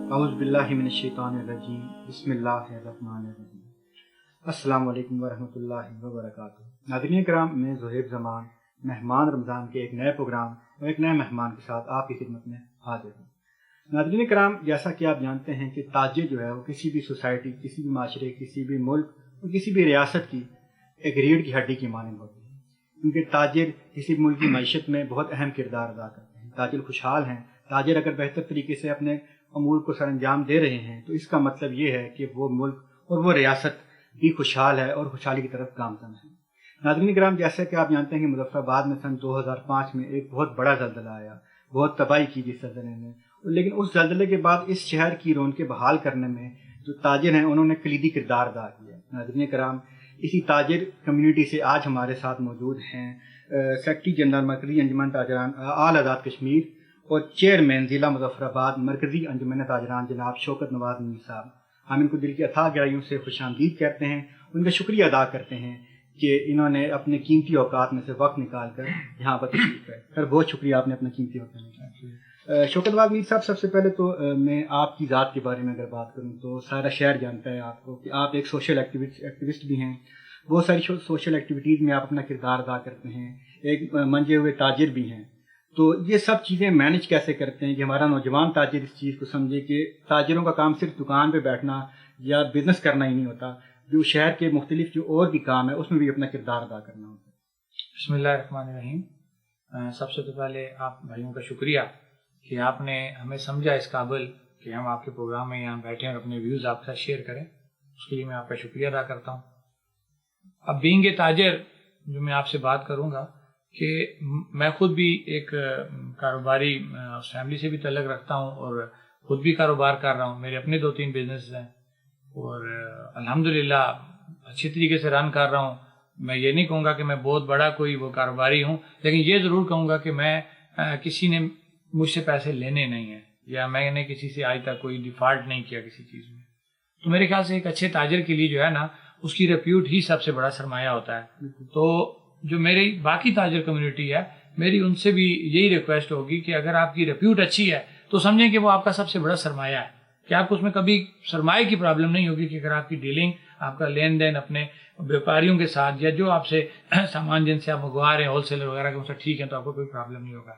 اعوذ باللہ من الشیطان الرجیم بسم اللہ الرحمن الرحیم السلام علیکم ورحمۃ اللہ وبرکاتہ۔ ناظرین کرام، میں زہیب زمان مہمان رمضان کے ایک نئے پروگرام اور ایک نئے مہمان کے ساتھ آپ کی خدمت میں حاضر ہوں۔ ناظرین کرام، جیسا کہ آپ جانتے ہیں کہ تاجر جو ہے وہ کسی بھی سوسائٹی، کسی بھی معاشرے، کسی بھی ملک اور کسی بھی ریاست کی ایک ریڑھ کی ہڈی کی مانند ہوتی ہے، کیونکہ تاجر کسی ملک کی معیشت میں بہت اہم کردار ادا کرتے ہیں۔ تاجر خوشحال ہیں، تاجر اگر بہتر طریقے سے اپنے امور کو سر انجام دے رہے ہیں تو اس کا مطلب یہ ہے کہ وہ ملک اور وہ ریاست بھی خوشحال ہے اور خوشحالی کی طرف گامزن ہے۔ ناظرین کرام، جیسے کہ آپ جانتے ہیں کہ مظفر آباد میں سن 2005 میں ایک بہت بڑا زلزلہ آیا، بہت تباہی کی جس زلزلے نے، لیکن اس زلزلے کے بعد اس شہر کی رونقیں بحال کرنے میں جو تاجر ہیں انہوں نے کلیدی کردار ادا کیا۔ ناظرین کرام، اسی تاجر کمیونٹی سے آج ہمارے ساتھ موجود ہیں سیکرٹری جنرل مرکزی انجمن تاجران آل آزاد کشمیر اور چیئرمین ضلع مظفر آباد مرکزی انجمن تاجران جناب شوکت نواز میر صاحب۔ ہم ان کو دل کی اتھاہ گہرائیوں سے خوش آمدید کہتے ہیں، ان کا شکریہ ادا کرتے ہیں کہ انہوں نے اپنے قیمتی اوقات میں سے وقت نکال کر یہاں پر تشریف لائے۔ سر، بہت شکریہ، آپ نے اپنا قیمتی وقت نکالا۔ شوکت نواز میر صاحب، سب سے پہلے تو میں آپ کی ذات کے بارے میں اگر بات کروں تو سارا شہر جانتا ہے آپ کو کہ آپ ایک سوشل ایکٹیوسٹ بھی ہیں، بہت ساری سوشل ایکٹیویٹیز میں آپ اپنا کردار ادا کرتے ہیں، ایک منجے ہوئے تاجر بھی ہیں۔ تو یہ سب چیزیں مینج کیسے کرتے ہیں کہ ہمارا نوجوان تاجر اس چیز کو سمجھے کہ تاجروں کا کام صرف دکان پہ بیٹھنا یا بزنس کرنا ہی نہیں ہوتا، جو شہر کے مختلف جو اور بھی کام ہے اس میں بھی اپنا کردار ادا کرنا ہوتا ہے۔ بسم اللہ الرحمن الرحیم۔ سب سے پہلے آپ بھائیوں کا شکریہ کہ آپ نے ہمیں سمجھا اس قابل کہ ہم آپ کے پروگرام میں یہاں بیٹھیں اور اپنے ویوز آپ کے ساتھ شیئر کریں، اس کے لیے میں آپ کا شکریہ ادا کرتا ہوں۔ اب بینگ اے تاجر جو میں آپ سے بات کروں گا کہ میں خود بھی ایک کاروباری فیملی سے بھی تعلق رکھتا ہوں اور خود بھی کاروبار کر رہا ہوں، میرے اپنے 2-3 بزنس ہیں اور الحمدللہ اچھی طریقے سے رن کر رہا ہوں۔ میں یہ نہیں کہوں گا کہ میں بہت بڑا کوئی وہ کاروباری ہوں، لیکن یہ ضرور کہوں گا کہ میں کسی نے مجھ سے پیسے لینے نہیں ہیں یا میں نے کسی سے آج تک کوئی ڈیفالٹ نہیں کیا کسی چیز میں۔ تو میرے خیال سے ایک اچھے تاجر کے لیے جو ہے نا، اس کی ریپیوٹ ہی سب سے بڑا سرمایہ ہوتا ہے۔ تو جو میری باقی تاجر کمیونٹی ہے، میری ان سے بھی یہی ریکویسٹ ہوگی کہ اگر آپ کی ریپیوٹ اچھی ہے تو سمجھیں کہ وہ آپ کا سب سے بڑا سرمایہ ہے، کہ آپ کو اس میں کبھی سرمایہ کی پرابلم نہیں ہوگی کہ اگر آپ کی ڈیلنگ، آپ کا لین دین اپنے بیوپاریوں کے ساتھ یا جو آپ سے سامان جن سے آپ منگوا رہے ہیں ہول سیلر وغیرہ کے ان سے ٹھیک ہے تو آپ کو کوئی پرابلم نہیں ہوگا۔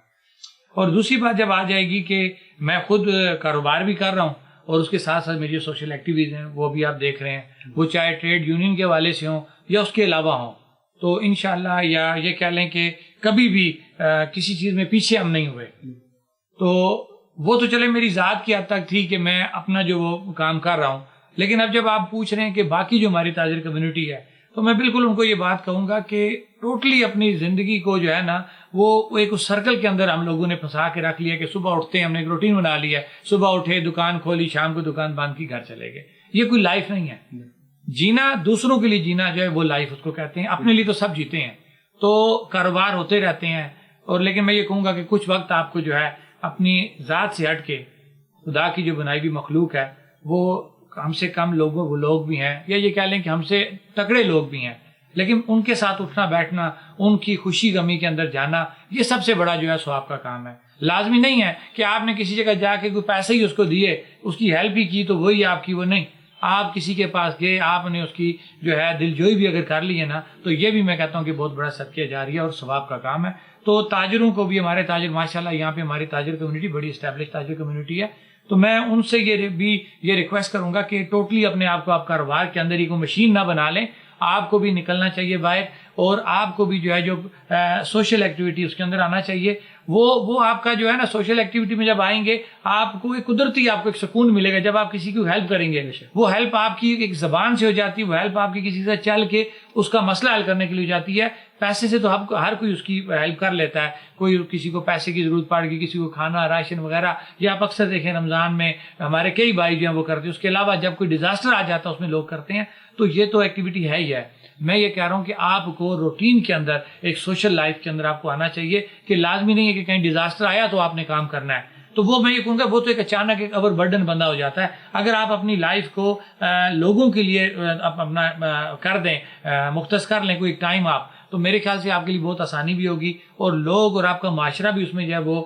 اور دوسری بات جب آ جائے گی کہ میں خود کاروبار بھی کر رہا ہوں اور اس کے ساتھ ساتھ میری جو سوشل ایکٹیویٹیز ہیں وہ بھی آپ دیکھ رہے ہیں، وہ چاہے ٹریڈ یونین کے حوالے سے ہوں یا اس کے علاوہ ہوں، تو انشاءاللہ یا یہ کہہ لیں کہ کبھی بھی کسی چیز میں پیچھے ہم نہیں ہوئے۔ تو وہ تو چلے میری ذات کی حد تک تھی کہ میں اپنا جو وہ کام کر رہا ہوں، لیکن اب جب آپ پوچھ رہے ہیں کہ باقی جو ہماری تاجر کمیونٹی ہے تو میں بالکل ان کو یہ بات کہوں گا کہ ٹوٹلی اپنی زندگی کو جو ہے نا وہ ایک اس سرکل کے اندر ہم لوگوں نے پھنسا کے رکھ لیا کہ صبح اٹھتے ہیں، ہم نے ایک روٹین بنا لیا ہے، صبح اٹھے دکان کھولی، شام کو دکان بند کی، گھر چلے گئے۔ یہ کوئی لائف نہیں ہے۔ جینا دوسروں کے لیے جینا جو ہے وہ لائف اس کو کہتے ہیں، اپنے لیے تو سب جیتے ہیں، تو کاروبار ہوتے رہتے ہیں اور لیکن میں یہ کہوں گا کہ کچھ وقت آپ کو جو ہے اپنی ذات سے ہٹ کے خدا کی جو بنائی ہوئی مخلوق ہے وہ ہم سے کم لوگوں، وہ لوگ بھی ہیں یا یہ کہہ لیں کہ ہم سے تگڑے لوگ بھی ہیں، لیکن ان کے ساتھ اٹھنا بیٹھنا، ان کی خوشی غمی کے اندر جانا، یہ سب سے بڑا جو ہے ثواب کا کام ہے۔ لازمی نہیں ہے کہ آپ نے کسی جگہ جا کے کوئی پیسے ہی اس کو دیے، اس کی ہیلپ ہی کی تو وہی آپ کی، وہ نہیں۔ آپ کسی کے پاس گئے، آپ نے اس کی جو ہے دل جوئی بھی اگر کر لی ہے نا تو یہ بھی میں کہتا ہوں کہ بہت بڑا صدقہ جاریہ اور ثواب کا کام ہے۔ تو تاجروں کو بھی، ہمارے تاجر ماشاءاللہ یہاں پہ ہماری تاجر کمیونٹی بڑی اسٹیبلش تاجر کمیونٹی ہے، تو میں ان سے یہ ریکویسٹ کروں گا کہ ٹوٹلی اپنے آپ کو آپ کاروبار کے اندر ہی کوئی مشین نہ بنا لیں، آپ کو بھی نکلنا چاہیے باہر اور آپ کو بھی جو ہے جو سوشل ایکٹیویٹی اس کے اندر آنا چاہیے۔ وہ آپ کا جو ہے نا سوشل ایکٹیویٹی میں جب آئیں گے آپ کو ایک قدرتی آپ کو ایک سکون ملے گا جب آپ کسی کو ہیلپ کریں گے۔ وہ ہیلپ آپ کی ایک زبان سے ہو جاتی ہے، وہ ہیلپ آپ کی کسی سے چل کے اس کا مسئلہ حل کرنے کے لیے ہو جاتی ہے۔ پیسے سے تو ہر کوئی اس کی ہیلپ کر لیتا ہے، کوئی کسی کو پیسے کی ضرورت پڑ گئی، کسی کو کھانا راشن وغیرہ، یا آپ اکثر دیکھیں رمضان میں ہمارے کئی بھائی جو ہیں وہ کرتے ہیں۔ اس کے علاوہ جب کوئی ڈیزاسٹر آ جاتا ہے اس میں لوگ کرتے ہیں، تو یہ تو ایکٹیویٹی ہے ہی ہے۔ میں یہ کہہ رہا ہوں کہ آپ کو روٹین کے اندر ایک سوشل لائف کے اندر آپ کو آنا چاہیے کہ لازمی نہیں ہے کہ کہیں ڈیزاسٹر آیا تو آپ نے کام کرنا ہے، تو وہ میں یہ کہوں گا وہ تو ایک اچانک ایک اوور برڈن بندہ ہو جاتا ہے۔ اگر آپ اپنی لائف کو لوگوں کے لیے اپنا کر دیں، مختص کر لیں کوئی ٹائم آپ، تو میرے خیال سے آپ کے لیے بہت آسانی بھی ہوگی اور لوگ اور آپ کا معاشرہ بھی اس میں جو ہے وہ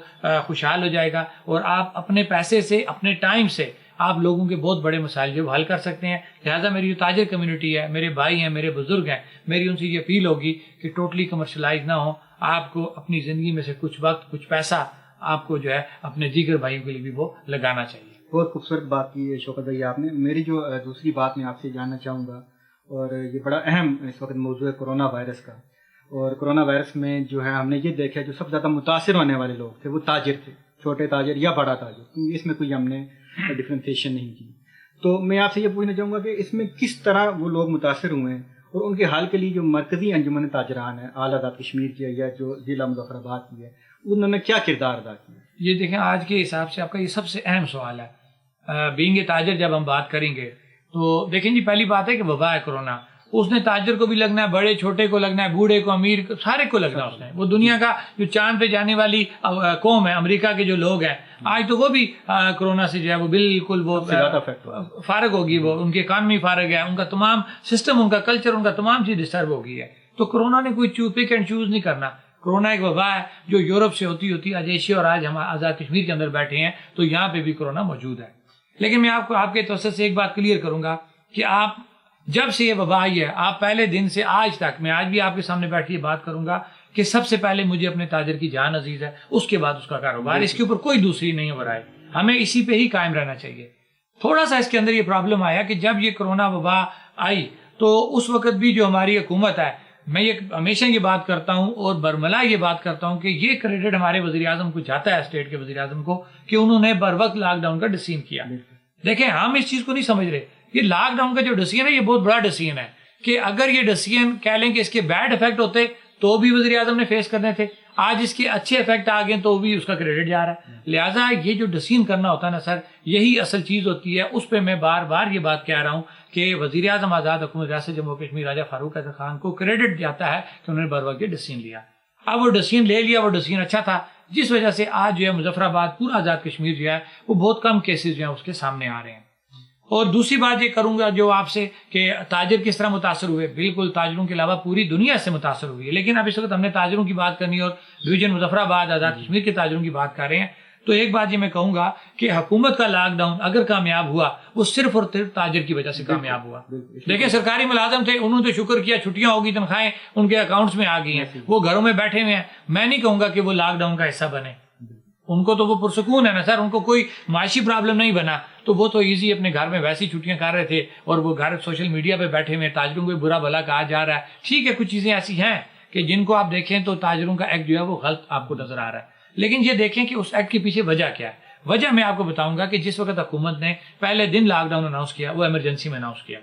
خوشحال ہو جائے گا، اور آپ اپنے پیسے سے، اپنے ٹائم سے آپ لوگوں کے بہت بڑے مسائل جو حل کر سکتے ہیں. لہٰذا میری جو تاجر کمیونٹی ہے، میرے بھائی ہیں، میرے بزرگ ہیں، میری ان سے یہ اپیل ہوگی کہ ٹوٹلی کمرشلائز نہ ہو. آپ کو اپنی زندگی میں سے کچھ وقت، کچھ پیسہ آپ کو جو ہے اپنے دیگر بھائیوں کے لیے بھی وہ لگانا چاہیے. بہت خوبصورت بات کی ہے شوکت بھائی آپ نے. میری جو دوسری بات میں آپ سے جاننا چاہوں گا، اور یہ بڑا اہم اس وقت موضوع ہے کرونا وائرس کا. اور کرونا وائرس میں جو ہے ہم نے یہ دیکھا جو سب سے زیادہ متاثر ہونے والے لوگ تھے وہ تاجر تھے، چھوٹے تاجر یا بڑا تاجر، اس میں کوئی ہم نے ڈفرینسیشن نہیں کی. تو میں آپ سے یہ پوچھنا چاہوں گا کہ اس میں کس طرح وہ لوگ متاثر ہوئے ہیں، اور ان کے حل کے لیے جو مرکزی انجمن تاجران ہے اعلیٰ آزاد کشمیر کی یا جو ضلع مظفر آباد کی ہے، انہوں نے کیا کردار ادا کیا؟ یہ دیکھیں آج کے حساب سے آپ کا یہ سب سے اہم سوال ہے. بینگ اے تاجر جب ہم بات کریں گے تو دیکھیں جی، پہلی بات ہے کہ وبا ہے کرونا، اس نے تاجر کو بھی لگنا ہے، بڑے چھوٹے کو لگنا ہے، بوڑھے کو، امیر کو، سارے کو لگنا ہے. اس نے وہ دنیا کا جو چاند پہ جانے والی قوم ہے، امریکہ کے جو لوگ ہیں آج تو وہ بھی کرونا سے جو ہے وہ بالکل وہ فارغ ہوگی. وہ ان کی اکانومی فارغ ہے، ان کا تمام سسٹم، ان کا کلچر، ان کا تمام چیز ڈسٹرب ہو گئی ہے. تو کرونا نے کوئی پک اینڈ چوز نہیں کرنا. کرونا ایک وبا ہے جو یورپ سے ہوتی آج ایشیا اور آج ہم آزاد کشمیر کے اندر بیٹھے ہیں، تو یہاں پہ بھی کرونا موجود ہے. لیکن میں آپ کو آپ کے توسط سے ایک بات کلیئر کروں گا کہ آپ جب سے یہ وبا آئی ہے، آپ پہلے دن سے آج تک، میں آج بھی آپ کے سامنے بیٹھ کے بات کروں گا کہ سب سے پہلے مجھے اپنے تاجر کی جان عزیز ہے، اس کے بعد اس کا کاروبار. اس کے اوپر کوئی دوسری نہیں ہو رہا ہے، ہمیں اسی پہ ہی قائم رہنا چاہیے. تھوڑا سا اس کے اندر یہ پرابلم آیا کہ جب یہ کرونا وبا آئی تو اس وقت بھی جو ہماری حکومت ہے، میں یہ ہمیشہ یہ بات کرتا ہوں اور برملا یہ بات کرتا ہوں کہ یہ کریڈٹ ہمارے وزیر اعظم کو جاتا ہے، اسٹیٹ کے وزیر اعظم کو، کہ انہوں نے بر وقت لاک ڈاؤن کا ڈسیزن کیا. دیکھیں ہم اس چیز کو نہیں سمجھ رہے. یہ لاک ڈاؤن کا جو ڈسیزن ہے یہ بہت بڑا ڈسیزن ہے کہ اگر یہ ڈسیزن کہہ لیں کہ اس کے بیڈ افیکٹ ہوتے تو بھی وزیر اعظم نے فیس کرنے تھے. آج اس کے اچھے افیکٹ آ گئے تو بھی اس کا کریڈٹ جا رہا ہے. لہٰذا یہ جو ڈسیزن کرنا ہوتا ہے نا سر، یہی اصل چیز ہوتی ہے. اس پہ میں بار بار یہ بات کہہ رہا ہوں کہ وزیر اعظم آزاد حکومت ریاست جموں کشمیر راجہ فاروق احمد خان کو کریڈٹ جاتا ہے کہ انہوں نے بر وقت یہ ڈسیزن لیا. اب وہ ڈسیزن لے لیا، وہ ڈسیزن اچھا تھا، جس وجہ سے آج جو ہے مظفر آباد پورا آزاد کشمیر جو ہے وہ بہت کم کیسز جو ہیں اس کے سامنے آ رہے ہیں. اور دوسری بات یہ کروں گا جو آپ سے کہ تاجر کس طرح متاثر ہوئے. بالکل تاجروں کے علاوہ پوری دنیا سے متاثر ہوئی ہے، لیکن اب اس وقت ہم نے تاجروں کی بات کرنی اور ڈویژن مظفر آباد آزاد کشمیر کے تاجروں کی بات کر رہے ہیں. تو ایک بات یہ میں کہوں گا کہ حکومت کا لاک ڈاؤن اگر کامیاب ہوا وہ صرف اور صرف تاجر کی وجہ سے کامیاب ہوا. دیکھیں سرکاری ملازم تھے، انہوں نے تو شکر کیا، چھٹیاں ہوگی، تنخواہیں ان کے اکاؤنٹس میں آ گئی ہیں، وہ گھروں میں بیٹھے ہوئے ہیں. میں نہیں کہوں گا کہ وہ لاک ڈاؤن کا حصہ بنے، ان کو تو وہ پرسکون ہے نا سر، ان کو کوئی معاشی پرابلم نہیں بنا، تو وہ تو ایزی اپنے گھر میں ویسی چھٹیاں کر رہے تھے اور وہ گھر سوشل میڈیا پہ بیٹھے ہوئے. تاجروں کو برا بھلا کہا جا رہا ہے، ٹھیک ہے، کچھ چیزیں ایسی ہیں کہ جن کو آپ دیکھیں تو تاجروں کا ایکٹ جو ہے وہ غلط آپ کو نظر آ رہا ہے. لیکن یہ دیکھیں کہ اس ایکٹ کے پیچھے وجہ کیا ہے. وجہ میں آپ کو بتاؤں گا کہ جس وقت حکومت نے پہلے دن لاک ڈاؤن اناؤنس کیا وہ ایمرجنسی میں اناؤنس کیا.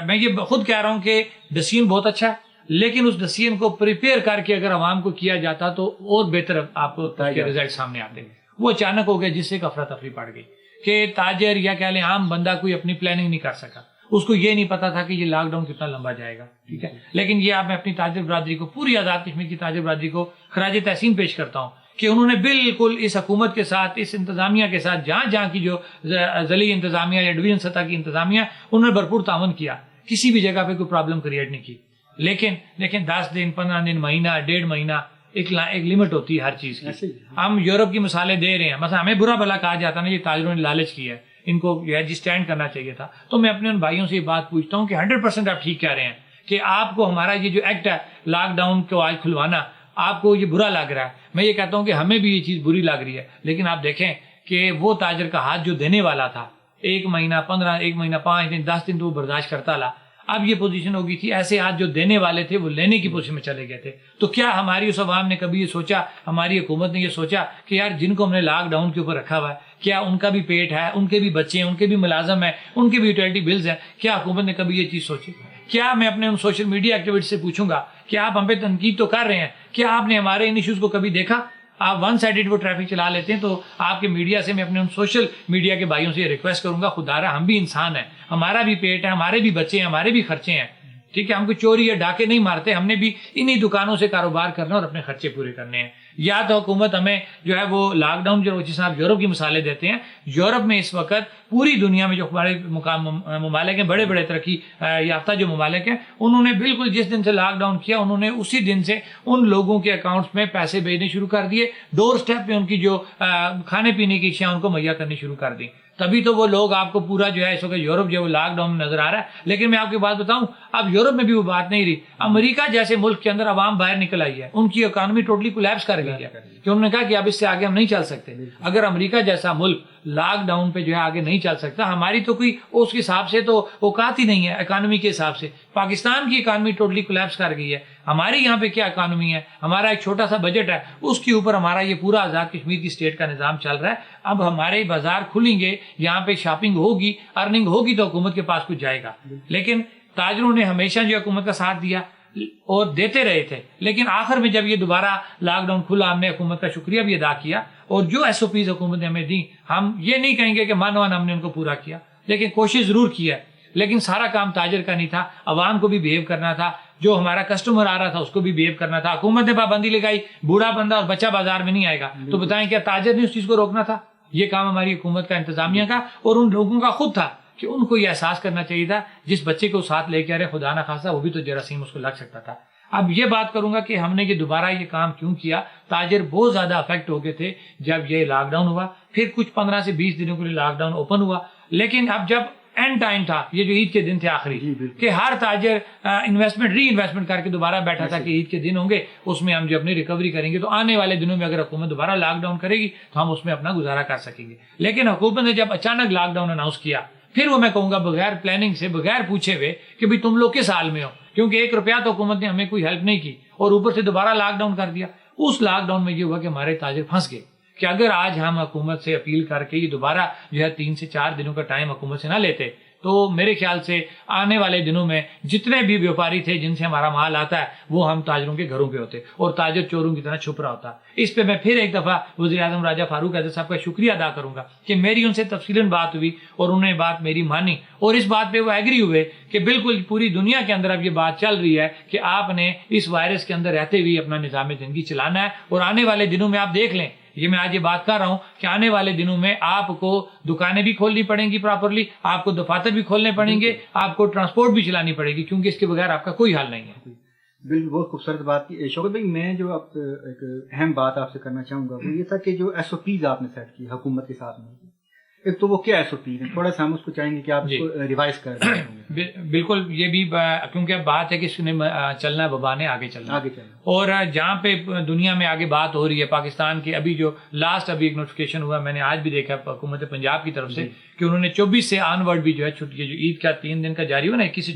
میں یہ خود کہہ رہا ہوں کہ ڈسیزن بہت اچھا ہے، لیکن اس ڈسیزن کو پریپیئر کر کے اگر عوام کو کیا جاتا تو اور بہتر آپ کو رزلٹ سامنے آتے. وہ اچانک ہو گیا جس سے افراتفری پڑ گئی کہ تاجر یا کہہ لیں عام بندہ کوئی اپنی پلاننگ نہیں کر سکا. اس کو یہ نہیں پتا تھا کہ یہ لاک ڈاؤن کتنا لمبا جائے گا. ٹھیک ہے، لیکن یہ آپ میں اپنی تاجر برادری کو، پوری آزاد کشمیر کی تاجر برادری کو خراج تحسین پیش کرتا ہوں کہ انہوں نے بالکل اس حکومت کے ساتھ، اس انتظامیہ کے ساتھ، جہاں کی جو ضلعی انتظامیہ یا ڈویژن سطح کی انتظامیہ، انہوں نے بھرپور تعاون کیا، کسی بھی جگہ پہ کوئی پرابلم کریٹ نہیں کی. لیکن 10 دن، 15 دن، مہینہ، 1.5 مہینہ، ایک لمٹ ہوتی ہے ہر چیز کی. ہم یورپ کی مثالیں دے رہے ہیں، مثلا ہمیں برا بھلا کہا جاتا ہے نا، یہ تاجروں نے لالچ کی ہے، ان کو یہ سٹینڈ کرنا چاہیے تھا. تو میں اپنے ان بھائیوں سے یہ بات پوچھتا ہوں کہ 100% آپ ٹھیک کہہ رہے ہیں کہ آپ کو ہمارا یہ جو ایکٹ ہے لاک ڈاؤن کو آج کھلوانا، آپ کو یہ برا لگ رہا ہے. میں یہ کہتا ہوں کہ ہمیں بھی یہ چیز بری لگ رہی ہے، لیکن آپ دیکھیں کہ وہ تاجر کا ہاتھ جو دینے والا تھا 1 مہینہ، 15، 1 مہینہ، 5 دن، 10 دن تو وہ برداشت کرتا رہا. اب یہ پوزیشن ہو گئی تھی، ایسے ہاتھ جو دینے والے تھے وہ لینے کی پوزیشن میں چلے گئے تھے. تو کیا ہماری اس عوام نے کبھی یہ سوچا، ہماری حکومت نے یہ سوچا کہ یار جن کو ہم نے لاک ڈاؤن کے اوپر رکھا ہوا ہے، کیا ان کا بھی پیٹ ہے، ان کے بھی بچے ہیں، ان کے بھی ملازم ہیں، ان کے بھی یوٹیلٹی بلز ہیں؟ کیا حکومت نے کبھی یہ چیز سوچی؟ کیا میں اپنے ان سوشل میڈیا ایکٹیویسٹ سے پوچھوں گا کہ آپ ہم پہ تنقید تو کر رہے ہیں، کیا آپ نے ہمارے ان ایشوز کو کبھی دیکھا؟ آپ ون سائیڈڈ وہ ٹریفک چلا لیتے ہیں. تو آپ کے میڈیا سے میں اپنے ان سوشل میڈیا کے بھائیوں سے یہ ریکویسٹ کروں گا، خدا رہا ہم بھی انسان ہیں، ہمارا بھی پیٹ ہے، ہمارے بھی بچے ہیں، ہمارے بھی خرچے ہیں. ٹھیک ہے، ہم کو چوری یا ڈاکے نہیں مارتے، ہم نے بھی انہی دکانوں سے کاروبار کرنا اور اپنے خرچے پورے کرنے ہیں. یا تو حکومت ہمیں جو ہے وہ لاک ڈاؤن، جو جس آپ یورپ کی مثالیں دیتے ہیں، یورپ میں اس وقت پوری دنیا میں جو ہمارے ممالک ہیں، بڑے بڑے ترقی یافتہ جو ممالک ہیں، انہوں نے بالکل جس دن سے لاک ڈاؤن کیا، انہوں نے اسی دن سے ان لوگوں کے اکاؤنٹس میں پیسے بھیجنے شروع کر دیے، ڈور سٹیپ پہ ان کی جو کھانے پینے کی اشیاء ان کو مہیا کرنی شروع کر دی. تبھی تو وہ لوگ آپ کو پورا جو ہے اس وقت یورپ جو ہے وہ لاک ڈاؤن میں نظر آ رہا ہے. لیکن میں آپ کی بات بتاؤں, اب یورپ میں بھی وہ بات نہیں رہی. امریکہ جیسے ملک کے اندر عوام باہر نکل آئی ہے, ان کی اکانومی ٹوٹلی کولیپس کر گئی ہے کہ انہوں نے کہا کہ اب اس سے آگے ہم نہیں چل سکتے. اگر امریکہ جیسا ملک لاک ڈاؤن پہ جو ہے آگے نہیں چل سکتا, ہماری تو کوئی اس کے حساب سے تو اوقات ہی نہیں ہے اکانومی کے حساب سے. پاکستان کی اکانومی ٹوٹلی کولیپس کر گئی ہے. ہماری یہاں پہ کیا اکانومی ہے, ہمارا ایک چھوٹا سا بجٹ ہے, اس کے اوپر ہمارا یہ پورا آزاد کشمیر کی اسٹیٹ کا نظام چل رہا ہے. اب ہمارے بازار کھلیں گے, یہاں پہ شاپنگ ہوگی, ارننگ ہوگی تو حکومت کے پاس کچھ جائے گا. لیکن تاجروں نے ہمیشہ جو حکومت کا ساتھ دیا اور دیتے رہے تھے. لیکن آخر میں جب یہ دوبارہ لاک ڈاؤن کھلا, ہم نے حکومت کا شکریہ بھی ادا کیا, اور جو ایس او پیز حکومت نے ہمیں دی, ہم یہ نہیں کہیں گے کہ من ون ہم نے ان کو پورا کیا, لیکن کوشش ضرور کی ہے. لیکن سارا کام تاجر کا نہیں تھا, عوام کو بھی بیہیو کرنا تھا, جو ہمارا کسٹمر آ رہا تھا اس کو بھی بیہیو کرنا تھا. حکومت نے پابندی لگائی, بوڑھا بندہ اور بچہ بازار میں نہیں آئے گا, تو بتائیں کیا تاجر نے اس چیز کو روکنا تھا؟ یہ کام ہماری حکومت کا, انتظامیہ کا, اور ان لوگوں کا خود تھا کہ ان کو یہ احساس کرنا چاہیے تھا جس بچے کو ساتھ لے کے آ رہے, خدا نہ خاصا وہ بھی تو جراثیم اس کو لگ سکتا تھا. اب یہ بات کروں گا کہ ہم نے یہ دوبارہ یہ کام کیوں کیا. تاجر بہت زیادہ افیکٹ ہو گئے تھے جب یہ لاک ڈاؤن ہوا, پھر کچھ 15 سے 20 دنوں کے لیے لاک ڈاؤن اوپن ہوا. لیکن اب جب اینڈ ٹائم تھا, یہ جو عید کے دن تھے آخری, کہ ہر تاجر ری انویسٹمنٹ کر کے دوبارہ بیٹھا تھا کہ عید کے دن ہوں گے, اس میں ہم جو اپنی ریکوری کریں گے, تو آنے والے دنوں میں اگر حکومت دوبارہ لاک ڈاؤن کرے گی تو ہم اس میں اپنا گزارا کر سکیں گے. لیکن حکومت نے جب اچانک لاک ڈاؤن اناؤنس کیا, پھر وہ میں کہوں گا بغیر پلاننگ سے, بغیر پوچھے ہوئے کہ بھئی تم لوگ کس حال میں ہو, کیونکہ 1 روپیہ تو حکومت نے ہمیں کوئی ہیلپ نہیں کی, اور اوپر سے دوبارہ لاک ڈاؤن کر دیا. اس لاک ڈاؤن میں یہ ہوا کہ ہمارے تاجر پھنس گئے کہ اگر آج ہم حکومت سے اپیل کر کے یہ دوبارہ جو ہے 3 سے 4 دنوں کا ٹائم حکومت سے نہ لیتے, تو میرے خیال سے آنے والے دنوں میں جتنے بھی بیوپاری تھے جن سے ہمارا مال آتا ہے وہ ہم تاجروں کے گھروں پہ ہوتے, اور تاجر چوروں کی طرح چھپ رہا ہوتا. اس پہ میں پھر ایک دفعہ وزیر اعظم راجہ فاروق اعظم صاحب کا شکریہ ادا کروں گا کہ میری ان سے تفصیلاً بات ہوئی اور انہوں نے بات میری مانی, اور اس بات پہ وہ ایگری ہوئے کہ بالکل پوری دنیا کے اندر اب یہ بات چل رہی ہے کہ آپ نے اس وائرس کے اندر رہتے ہوئے اپنا نظام زندگی چلانا ہے. اور آنے والے دنوں میں آپ دیکھ لیں, یہ میں آج یہ بات کر رہا ہوں کہ آنے والے دنوں میں آپ کو دکانیں بھی کھولنی پڑیں گی پراپرلی, آپ کو دفاتر بھی کھولنے پڑیں گے, آپ کو ٹرانسپورٹ بھی چلانی پڑے گی, کیونکہ اس کے بغیر آپ کا کوئی حل نہیں ہے. بالکل, بہت خوبصورت بات کی. شوکت بھائی, میں جو اب ایک اہم بات آپ سے کرنا چاہوں گا وہ یہ تھا کہ جو ایس او پیز آپ نے سیٹ کی حکومت کے ساتھ میں, ایک تو وہ کیا ایس او پیز ہے, تھوڑا سا ہم اس کو چاہیں گے کہ آپ اس کو ریوائز کر دیں. بالکل, یہ بھی کیونکہ اب بات ہے کہ اس نے چلنا ہے, وبا نے آگے چلنا, اور جہاں پہ دنیا میں آگے بات ہو رہی ہے, پاکستان کی ابھی جو لاسٹ ابھی ایک نوٹیفکیشن ہوا, میں نے آج بھی دیکھا حکومت پنجاب کی طرف سے کہ انہوں نے 24 سے آن ورڈ بھی جو ہے چھٹی, جو عید کا 3 دن کا جاری ہوا نا 21 سے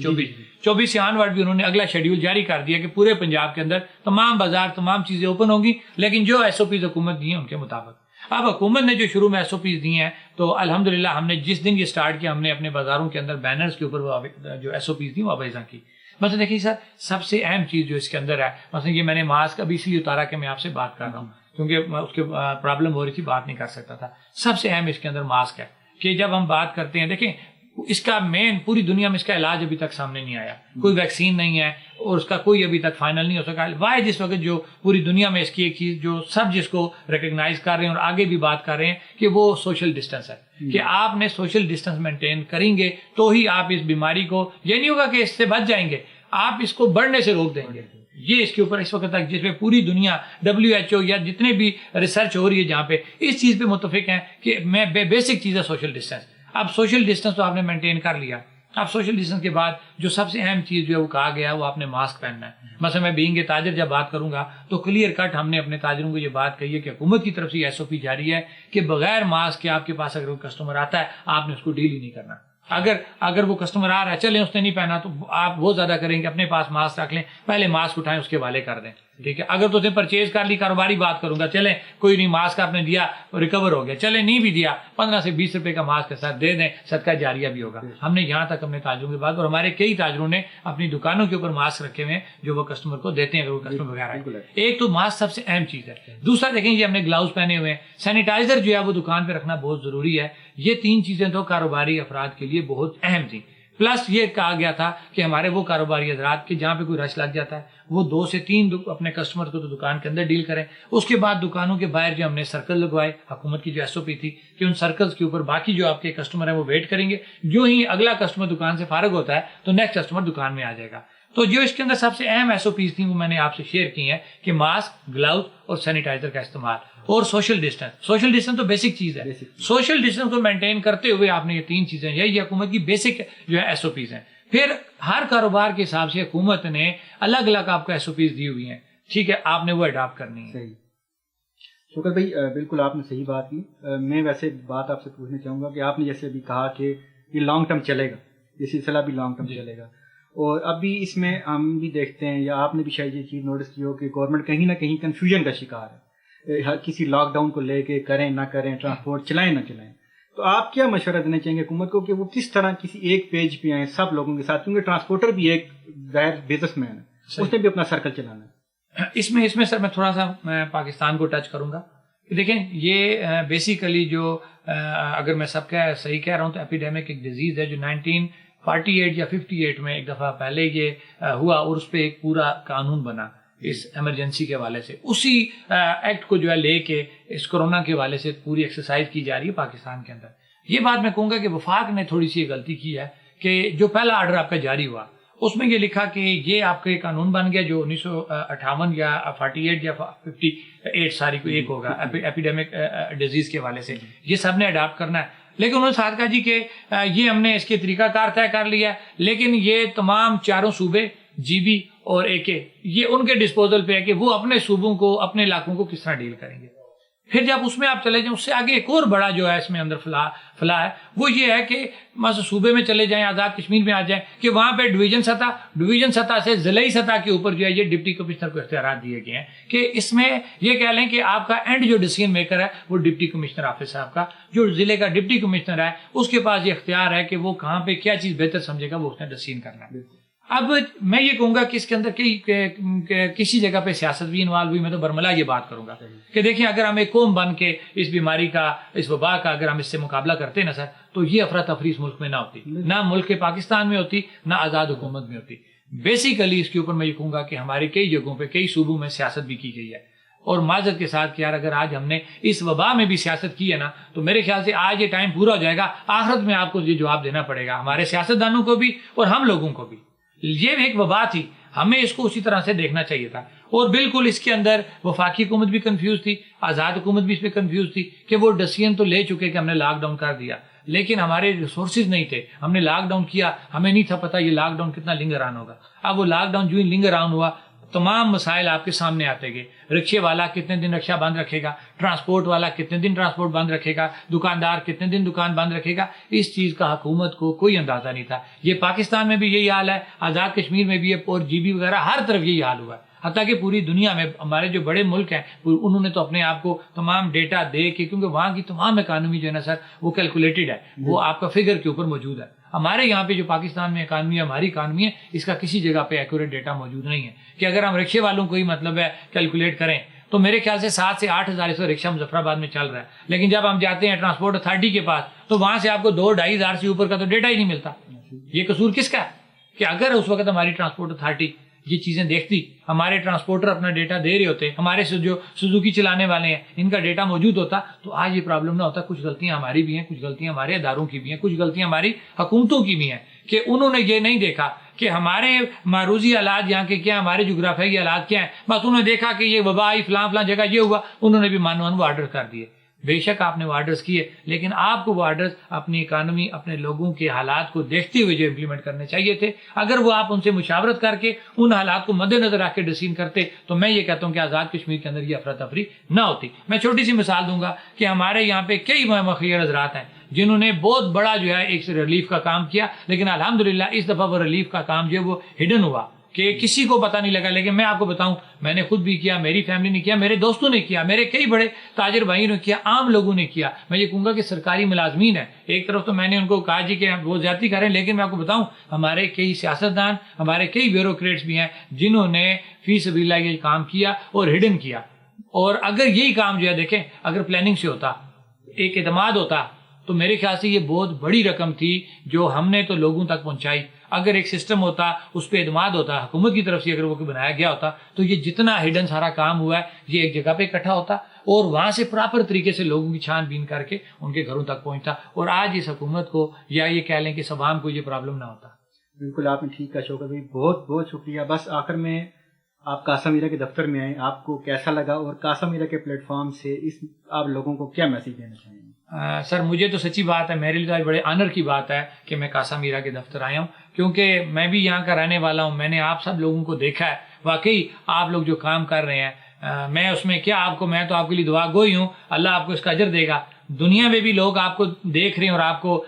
24 سے آن ورڈ بھی انہوں نے اگلا شیڈیول جاری کر دیا کہ پورے پنجاب کے اندر تمام بازار تمام چیزیں اوپن ہوں گی, لیکن جو ایس او پیز حکومت دی ہیں ان کے مطابق. اب حکومت نے جو شروع میں ایس او پیز دی ہیں, تو الحمدللہ ہم نے جس دن یہ سٹارٹ کیا, ہم نے اپنے بازاروں کے اندر بینرز کے اوپر جو ایس او پیز دی وہ ابیضا کی. مثلا دیکھیے سر, سب سے اہم چیز جو اس کے اندر ہے, مثلا یہ میں نے ماسک ابھی اس لیے اتارا کہ میں آپ سے بات کر رہا ہوں کیونکہ اس کے پرابلم ہو رہی تھی, بات نہیں کر سکتا تھا. سب سے اہم اس کے اندر ماسک ہے کہ جب ہم بات کرتے ہیں, دیکھیں اس کا مین پوری دنیا میں اس کا علاج ابھی تک سامنے نہیں آیا, کوئی ویکسین نہیں ہے, اور اس کا کوئی ابھی تک فائنل نہیں ہو سکا. واحد اس وقت جو پوری دنیا میں اس کی ایک چیز جو سب جس کو ریکگنائز کر رہے ہیں اور آگے بھی بات کر رہے ہیں کہ وہ سوشل ڈسٹینس ہے, کہ آپ نے سوشل ڈسٹینس مینٹین کریں گے تو ہی آپ اس بیماری کو, یہ نہیں ہوگا کہ اس سے بچ جائیں گے, آپ اس کو بڑھنے سے روک دیں گے. یہ اس کے اوپر اس وقت تک جس میں پوری دنیا WHO یا جتنے بھی ریسرچ ہو رہی ہے جہاں پہ اس چیز پہ متفق ہیں کہ میں بیسک چیز ہے سوشل ڈسٹینس. اب سوشل ڈسٹینس تو آپ نے مینٹین کر لیا, اب سوشل ڈسٹینس کے بعد جو سب سے اہم چیز جو ہے وہ کہا گیا ہے وہ آپ نے ماسک پہننا ہے. مثلا میں بینگ تاجر جب بات کروں گا تو کلیئر کٹ ہم نے اپنے تاجروں کو یہ بات کہی ہے کہ حکومت کی طرف سے ایس او پی جاری ہے کہ بغیر ماسک کے آپ کے پاس اگر کوئی کسٹمر آتا ہے آپ نے اس کو ڈیل ہی نہیں کرنا. اگر وہ کسٹمر آ رہا ہے, چلیں اس نے نہیں پہنا تو آپ بہت زیادہ کریں کہ اپنے پاس ماسک رکھ لیں, پہلے ماسک اٹھائیں اس کے حوالے کر دیں, ٹھیک ہے. اگر تو اسے پرچیز کر لی, کاروباری بات کروں گا, چلیں کوئی نہیں ماسک آپ نے دیا ریکور ہو گیا, چلیں نہیں بھی دیا 15 سے 20 روپے کا ماسک کے ساتھ دے دیں, صدقہ جاریہ بھی ہوگا. ہم نے یہاں تک اپنے تاجروں کے بعد, اور ہمارے کئی تاجروں نے اپنی دکانوں کے اوپر ماسک رکھے ہوئے ہیں جو وہ کسٹمر کو دیتے ہیں اگر وہ کسٹمر وغیرہ. ایک تو ماسک سب سے اہم چیز ہے. دوسرا دیکھیں یہ ہم نے گلاؤز پہنے ہوئے ہیں, سینیٹائزر جو ہے وہ دکان پہ رکھنا بہت ضروری ہے. یہ 3 چیزیں تو کاروباری افراد کے لیے بہت اہم تھیں. پلس یہ کہا گیا تھا کہ ہمارے وہ کاروباری حضرات کے جہاں پہ کوئی رش لگ جاتا ہے وہ 2 سے 3 اپنے کسٹمر کو تو دکان کے اندر ڈیل کریں. اس کے بعد دکانوں کے باہر جو ہم نے سرکل لگوائے, حکومت کی جو ایس او پی تھی کہ ان سرکلز کے اوپر باقی جو آپ کے کسٹمر ہیں وہ ویٹ کریں گے, جو ہی اگلا کسٹمر دکان سے فارغ ہوتا ہے تو نیکسٹ کسٹمر دکان میں آ جائے گا. تو جو اس کے اندر سب سے اہم SOPs تھیں وہ میں نے آپ سے شیئر کی ہیں کہ ماسک، گلاؤز اور سینیٹائزر کا استعمال اور سوشل ڈسٹینس تو بیسک چیز ہے. سوشل ڈسٹینس کو مینٹین کرتے ہوئے آپ نے یہ 3 چیزیں، یہی حکومت کی بیسک جو ہے SOPs ہیں. پھر ہر کاروبار کے حساب سے حکومت نے الگ الگ آپ کو SOPs دی ہوئی ہیں، ٹھیک ہے، آپ نے وہ اڈاپٹ کرنی ہے. صحیح. شکر بھائی، بالکل آپ نے صحیح بات کی. میں ویسے بات آپ سے پوچھنا چاہوں گا کہ آپ نے جیسے ابھی کہا کہ یہ لانگ ٹرم چلے گا، یہ سلسلہ بھی لانگ ٹرم چلے گا، اور ابھی اس میں ہم بھی دیکھتے ہیں یا آپ نے بھی شاید یہ چیز نوٹس کی ہو کہ گورنمنٹ کہیں نہ کہیں کنفیوژن کا شکار ہے کسی لاک ڈاؤن کو لے کے، کریں نہ کریں، ٹرانسپورٹ چلائیں نہ چلائیں. تو آپ کیا مشورہ دینا چاہیں گے حکومت کو کہ وہ کس طرح کسی ایک پیج پہ آئیں سب لوگوں کے ساتھ، کیونکہ ٹرانسپورٹر بھی ایک غیر بزنس مین ہے، اس نے بھی اپنا سرکل چلانا ہے. اس میں سر میں تھوڑا سا پاکستان کو ٹچ کروں گا. دیکھیں یہ بیسیکلی جو اگر میں سب کا صحیح کہہ رہا ہوں تو ایپیڈیمک ایک ڈیزیز ہے جو 1948 یا 58 میں ایک دفعہ پہلے یہ ہوا اور اس پہ ایک پورا قانون بنا اس ایمرجنسی کے حوالے سے. اسی ایکٹ کو جو ہے لے کے اس کورونا کے حوالے سے پوری ایکسرسائز کی جا رہی ہے پاکستان کے اندر. یہ بات میں کہوں گا کہ وفاق نے تھوڑی سی غلطی کی ہے کہ جو پہلا آرڈر آپ کا جاری ہوا اس میں یہ لکھا کہ یہ آپ کا قانون بن گیا جو 1958 یا 48 یا 58 ساری کو ایک ہوگا ایپیڈیمک ڈیزیز کے حوالے سے، یہ سب نے اڈاپٹ کرنا ہے. لیکن انہوں نے ساتھ کہا جی کہ یہ ہم نے اس کے طریقہ کار طے کر لیا ہے، لیکن یہ تمام 4 صوبے GB اور AK یہ ان کے ڈسپوزل پہ ہے کہ وہ اپنے صوبوں کو، اپنے علاقوں کو کس طرح ڈیل کریں گے. پھر جب اس میں آپ چلے جائیں اس سے آگے ایک اور بڑا جو ہے اس میں اندر فلاح ہے وہ یہ ہے کہ مثلا صوبے میں چلے جائیں، آزاد کشمیر میں آ جائیں کہ وہاں پہ ڈویژن سطح سے ضلعی سطح کے اوپر جو ہے یہ ڈپٹی کمشنر کو اختیارات دیے گئے ہیں کہ اس میں یہ کہہ لیں کہ آپ کا اینڈ جو ڈیسیژن میکر ہے وہ ڈپٹی کمشنر آفس ہے، آپ کا جو ضلع کا ڈپٹی کمشنر ہے اس کے پاس یہ اختیار ہے کہ وہ کہاں پہ کیا چیز بہتر سمجھے گا وہ اس نے ڈیسیژن کرنا ہے. اب میں یہ کہوں گا کہ اس کے اندر کسی جگہ پہ سیاست بھی انوالو ہوئی. میں تو برملا یہ بات کروں گا کہ دیکھیں اگر ہم ایک قوم بن کے اس بیماری کا، اس وبا کا اگر ہم اس سے مقابلہ کرتے نا سر، تو یہ افراتفری اس ملک میں نہ ہوتی، نہ ملک پاکستان میں ہوتی، نہ آزاد حکومت میں ہوتی. بیسیکلی اس کے اوپر میں یہ کہوں گا کہ ہماری کئی جگہوں پہ کئی صوبوں میں سیاست بھی کی گئی ہے، اور معذرت کے ساتھ کہ یار اگر آج ہم نے اس وبا میں بھی سیاست کی ہے نا تو میرے خیال سے آج یہ ٹائم پورا ہو جائے گا، آخرت میں آپ کو یہ جواب دینا پڑے گا، ہمارے سیاستدانوں کو بھی اور ہم لوگوں کو بھی. یہ ایک وبا تھی، ہمیں اس کو اسی طرح سے دیکھنا چاہیے تھا. اور بالکل اس کے اندر وفاقی حکومت بھی کنفیوز تھی، آزاد حکومت بھی اس پہ کنفیوز تھی کہ وہ ڈیسیژن تو لے چکے کہ ہم نے لاک ڈاؤن کر دیا، لیکن ہمارے ریسورسز نہیں تھے. ہم نے لاک ڈاؤن کیا، ہمیں نہیں تھا پتا یہ لاک ڈاؤن کتنا لنگر آن ہوگا. اب وہ لاک ڈاؤن جو ہی لنگر آن ہوا تمام مسائل آپ کے سامنے آتے گئے. رکشے والا کتنے دن رکشہ بند رکھے گا، ٹرانسپورٹ والا کتنے دن ٹرانسپورٹ بند رکھے گا، دکاندار کتنے دن دکان بند رکھے گا. اس چیز کا حکومت کو کوئی اندازہ نہیں تھا. یہ پاکستان میں بھی یہی حال ہے، آزاد کشمیر میں بھی ہے، اور GB وغیرہ ہر طرف یہی حال ہوا ہے. حتیٰ کہ پوری دنیا میں ہمارے جو بڑے ملک ہیں انہوں نے تو اپنے آپ کو تمام ڈیٹا دے کے، کیونکہ وہاں کی تمام اکانومی جو ہے نا سر وہ کیلکولیٹڈ ہے، وہ آپ کا فگر کے اوپر موجود ہے. ہمارے یہاں پہ جو پاکستان میں اکانومی ہے، ہماری اکانومی ہے، اس کا کسی جگہ پہ ایکوریٹ ڈیٹا موجود نہیں ہے کہ اگر ہم رکشے والوں کو ہی مطلب ہے کیلکولیٹ کریں تو میرے خیال سے 7 سے 8 ہزار سے رکشہ مظفر آباد میں چل رہا ہے. لیکن جب ہم جاتے ہیں ٹرانسپورٹ اتھارٹی کے پاس تو وہاں سے آپ کو 2-2.5 ہزار سے اوپر کا تو ڈیٹا ہی نہیں ملتا. یہ قصور کس کا ہے کہ اگر اس وقت ہماری ٹرانسپورٹ اتھارٹی یہ چیزیں دیکھتی، ہمارے ٹرانسپورٹر اپنا ڈیٹا دے رہے ہوتے، ہمارے جو سوزوکی چلانے والے ہیں ان کا ڈیٹا موجود ہوتا تو آج یہ پرابلم نہ ہوتا. کچھ غلطیاں ہماری بھی ہیں، کچھ غلطیاں ہمارے اداروں کی بھی ہیں، کچھ غلطیاں ہماری حکومتوں کی بھی ہیں کہ انہوں نے یہ نہیں دیکھا کہ ہمارے معروضی حالات یہاں کے کیا، ہمارے جغرافیائی حالات کیا ہیں. بس انہوں نے دیکھا کہ یہ وبا آئی فلاں جگہ یہ ہوا، انہوں نے بھی وہ آرڈر کر دیے. بے شک آپ نے وہ آرڈرز کیے، لیکن آپ کو وہ آرڈرز اپنی اکانومی، اپنے لوگوں کے حالات کو دیکھتے ہوئے جو امپلیمنٹ کرنے چاہیے تھے. اگر وہ آپ ان سے مشاورت کر کے ان حالات کو مد نظر رکھ کے ڈیسیژن کرتے تو میں یہ کہتا ہوں کہ آزاد کشمیر کے اندر یہ افراتفری نہ ہوتی. میں چھوٹی سی مثال دوں گا کہ ہمارے یہاں پہ کئی مخیر حضرات ہیں جنہوں نے بہت بڑا جو ہے ایک ریلیف کا کام کیا، لیکن الحمدللہ اس دفعہ وہ ریلیف کا کام جو ہے وہ ہڈن ہوا کہ کسی کو پتہ نہیں لگا. لیکن میں آپ کو بتاؤں میں نے خود بھی کیا، میری فیملی نے کیا، میرے دوستوں نے کیا، میرے کئی بڑے تاجر بھائیوں نے کیا، عام لوگوں نے کیا. میں یہ کہوں گا کہ سرکاری ملازمین ہیں، ایک طرف تو میں نے ان کو کہا جی کہ وہ زیادتی کریں، لیکن میں آپ کو بتاؤں ہمارے کئی سیاستدان، ہمارے کئی بیوروکریٹس بھی ہیں جنہوں نے فی سبیل اللہ یہ کام کیا اور ہڈن کیا. اور اگر یہی کام جو ہے دیکھیں اگر پلاننگ سے ہوتا، ایک اعتماد ہوتا، تو میرے خیال سے یہ بہت بڑی رقم تھی جو ہم نے تو لوگوں تک پہنچائی. اگر ایک سسٹم ہوتا، اس پہ اعتماد ہوتا، حکومت کی طرف سے اگر وہ بنایا گیا ہوتا تو یہ جتنا ہڈن سارا کام ہوا ہے یہ ایک جگہ پہ اکٹھا ہوتا اور وہاں سے پراپر طریقے سے لوگوں کی چھان بین کر کے ان کے گھروں تک پہنچتا، اور آج اس حکومت کو یا یہ کہہ لیں کہ عوام کو یہ پرابلم نہ ہوتا. بالکل آپ نے ٹھیک کہا شوکت بھائی، بہت بہت شکریہ. بس آخر میں آپ قاسم میرا کے دفتر میں آئے، آپ کو کیسا لگا اور قاسم میرا کے پلیٹ فارم سے آپ لوگوں کو کیا میسج دینا چاہیں گے؟ سر مجھے تو سچی بات ہے، میرے لیے بڑے آنر کی بات ہے کہ میں قاسم میرا کے دفتر آیا ہوں، کیونکہ میں بھی یہاں کا رہنے والا ہوں. میں نے آپ سب لوگوں کو دیکھا ہے، واقعی آپ لوگ جو کام کر رہے ہیں، میں اس میں کیا آپ کو، میں تو آپ کے لیے دعا گوئی ہوں، اللہ آپ کو اس کا اجر دے گا. دنیا میں بھی لوگ آپ کو دیکھ رہے ہیں اور آپ کو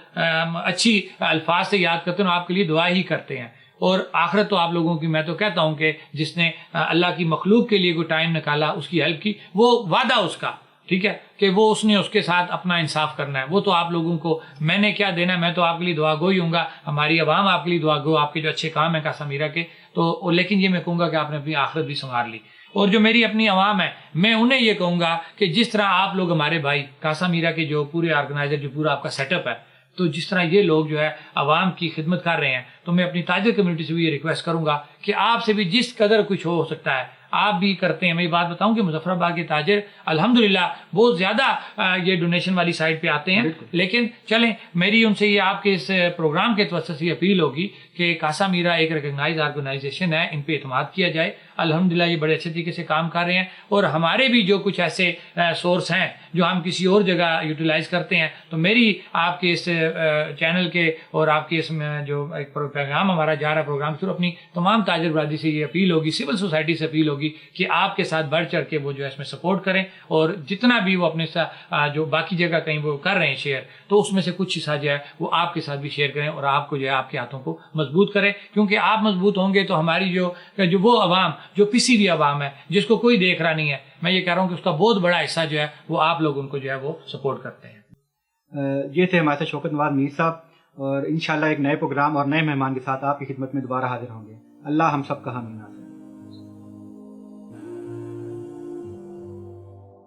اچھی الفاظ سے یاد کرتے ہیں اور آپ کے لیے دعا ہی کرتے ہیں. اور آخرت تو آپ لوگوں کی، میں تو کہتا ہوں کہ جس نے اللہ کی مخلوق کے لیے کوئی ٹائم نکالا، اس کی ہیلپ کی، وہ وعدہ اس کا، ٹھیک ہے، کہ وہ اس نے اس کے ساتھ اپنا انصاف کرنا ہے. وہ تو آپ لوگوں کو میں نے کیا دینا ہے، میں تو آپ کے لیے دعا گوئی ہوں گا، ہماری عوام آپ کے لیے دعا گو، آپ کے جو اچھے کام ہیں قاسم میرا کے. تو لیکن یہ میں کہوں گا کہ آپ نے اپنی آخرت بھی سنوار لی. اور جو میری اپنی عوام ہے، میں انہیں یہ کہوں گا کہ جس طرح آپ لوگ ہمارے بھائی قاسم میرا کے جو پورے آرگنائزر، جو پورا آپ کا سیٹ اپ ہے، تو جس طرح یہ لوگ جو ہے عوام کی خدمت کر رہے ہیں، تو میں اپنی تاجر کمیونٹی سے بھی یہ ریکویسٹ کروں گا کہ آپ سے بھی جس قدر کچھ ہو سکتا ہے آپ بھی کرتے ہیں. میں یہ بات بتاؤں کہ مظفر آباد کے تاجر الحمدللہ بہت زیادہ یہ ڈونیشن والی سائٹ پہ آتے ہیں. لیکن چلیں، میری ان سے یہ آپ کے اس پروگرام کے توسط سے اپیل ہوگی کہ قاسم میرا ایک ریکگنائز آرگنائزیشن ہے، ان پہ اعتماد کیا جائے. الحمدللہ یہ بڑے اچھے طریقے سے کام کر رہے ہیں، اور ہمارے بھی جو کچھ ایسے سورس ہیں جو ہم کسی اور جگہ یوٹیلائز کرتے ہیں، تو میری آپ کے اس چینل کے اور آپ کے اس میں جو ایک پیغام ہمارا جا رہا ہے پروگرام تھرو، اپنی تمام تاجر برادری سے یہ اپیل ہوگی، سول سوسائٹی سے اپیل ہوگی کہ آپ کے ساتھ بڑھ چڑھ کے وہ جو ہے اس میں سپورٹ کریں، اور جتنا بھی وہ اپنے ساتھ جو باقی جگہ کہیں وہ کر رہے ہیں شیئر، تو اس میں سے کچھ حصہ جو ہے وہ آپ کے ساتھ بھی شیئر کریں، اور آپ کو جو ہے آپ کے ہاتھوں کو مضبوط کریں. کیونکہ آپ مضبوط ہوں گے تو ہماری جو وہ عوام جو پسی ہوئی عوام ہے، جس کو کوئی دیکھ رہا نہیں ہے، میں یہ کہہ رہا ہوں کہ اس کا بہت بڑا حصہ جو ہے وہ آپ لوگ ان کو جو ہے وہ سپورٹ کرتے ہیں. یہ تھے ہمارے ساتھ شوکت نواز میر صاحب، اور انشاءاللہ ایک نئے پروگرام اور نئے مہمان کے ساتھ آپ کی خدمت میں دوبارہ حاضر ہوں گے. اللہ ہم سب کا حامی ناصر.